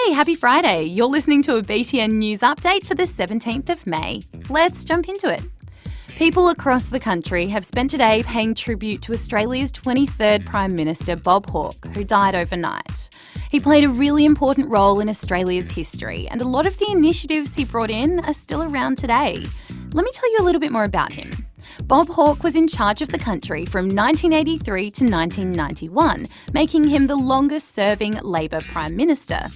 Hey, happy Friday. You're listening to a BTN News update for the 17th of May. Let's jump into it. People across the country have spent today paying tribute to Australia's 23rd Prime Minister, Bob Hawke, who died overnight. He played a really important role in Australia's history, and a lot of the initiatives he brought in are still around today. Let me tell you a little bit more about him. Bob Hawke was in charge of the country from 1983 to 1991, making him the longest-serving Labor Prime Minister.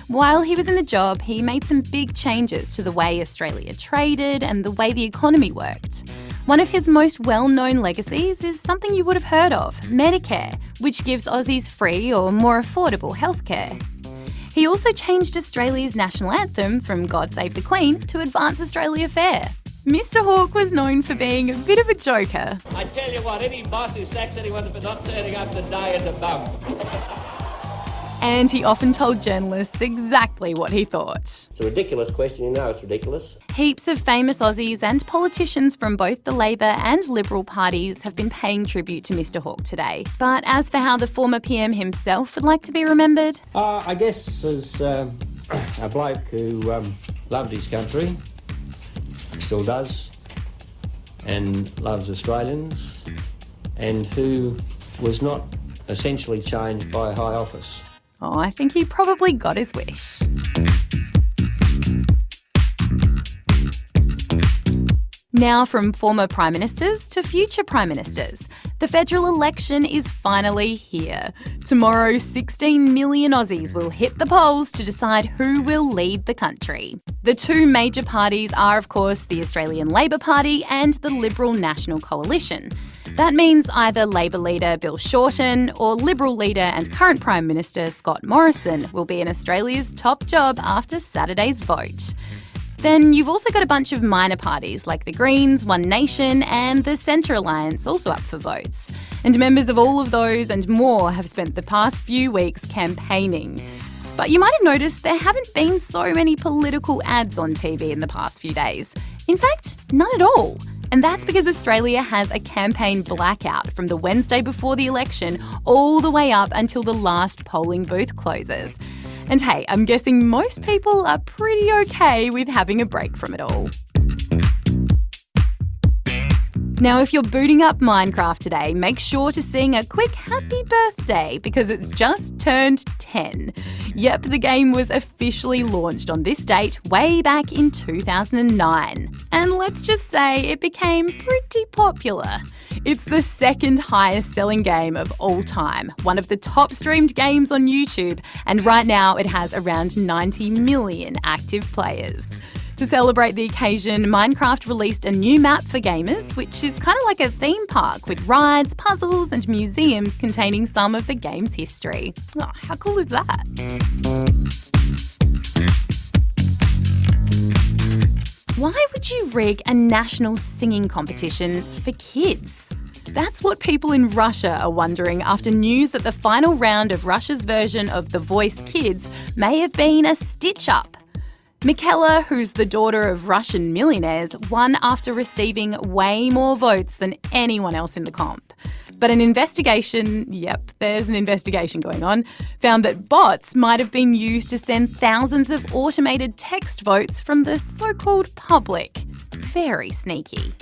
While he was in the job, he made some big changes to the way Australia traded and the way the economy worked. One of his most well-known legacies is something you would have heard of, Medicare, which gives Aussies free or more affordable healthcare. He also changed Australia's national anthem from God Save the Queen to Advance Australia Fair. Mr. Hawke was known for being a bit of a joker. I tell you what, any boss who sacks anyone for not turning up to die is a bum. And he often told journalists exactly what he thought. It's a ridiculous question, you know it's ridiculous. Heaps of famous Aussies and politicians from both the Labor and Liberal parties have been paying tribute to Mr. Hawke today. But as for how the former PM himself would like to be remembered? I guess as a bloke who loved his country, still does, and loves Australians, and who was not essentially changed by high office. Oh, I think he probably got his wish. Now from former Prime Ministers to future Prime Ministers. The federal election is finally here. Tomorrow, 16 million Aussies will hit the polls to decide who will lead the country. The two major parties are, of course, the Australian Labor Party and the Liberal National Coalition. That means either Labor leader Bill Shorten or Liberal leader and current Prime Minister Scott Morrison will be in Australia's top job after Saturday's vote. Then you've also got a bunch of minor parties like the Greens, One Nation and the Centre Alliance also up for votes. And members of all of those and more have spent the past few weeks campaigning. But you might have noticed there haven't been so many political ads on TV in the past few days. In fact, none at all. And that's because Australia has a campaign blackout from the Wednesday before the election all the way up until the last polling booth closes. And hey, I'm guessing most people are pretty okay with having a break from it all. Now, if you're booting up Minecraft today, make sure to sing a quick happy birthday because it's just turned 10. Yep, the game was officially launched on this date way back in 2009. And let's just say it became pretty popular. It's the second highest selling game of all time, one of the top streamed games on YouTube, and right now it has around 90 million active players. To celebrate the occasion, Minecraft released a new map for gamers, which is kind of like a theme park with rides, puzzles and museums containing some of the game's history. Oh, how cool is that? Why would you rig a national singing competition for kids? That's what people in Russia are wondering after news that the final round of Russia's version of The Voice Kids may have been a stitch-up. Mikhaila, who's the daughter of Russian millionaires, won after receiving way more votes than anyone else in the comp. But an investigation, there's an investigation going on, found that bots might have been used to send thousands of automated text votes from the so-called public. Very sneaky.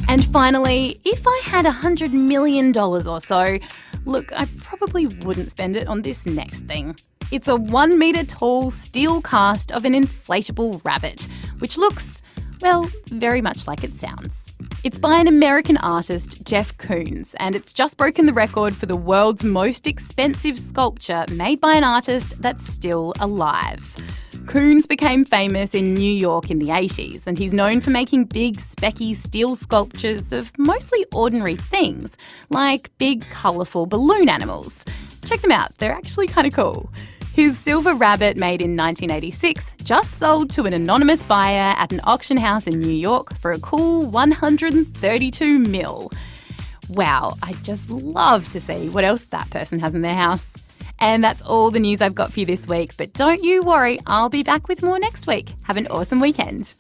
And finally, if I had $100 million or so, look, I probably wouldn't spend it on this next thing. It's a 1 metre tall steel cast of an inflatable rabbit, which looks, well, very much like it sounds. It's by an American artist, Jeff Koons, and it's just broken the record for the world's most expensive sculpture made by an artist that's still alive. Koons became famous in New York in the 80s, and he's known for making big, specky steel sculptures of mostly ordinary things, like big, colourful balloon animals. Check them out, they're actually kind of cool. His silver rabbit, made in 1986, just sold to an anonymous buyer at an auction house in New York for a cool $132 million. Wow, I'd just love to see what else that person has in their house. And that's all the news I've got for you this week, but don't you worry, I'll be back with more next week. Have an awesome weekend.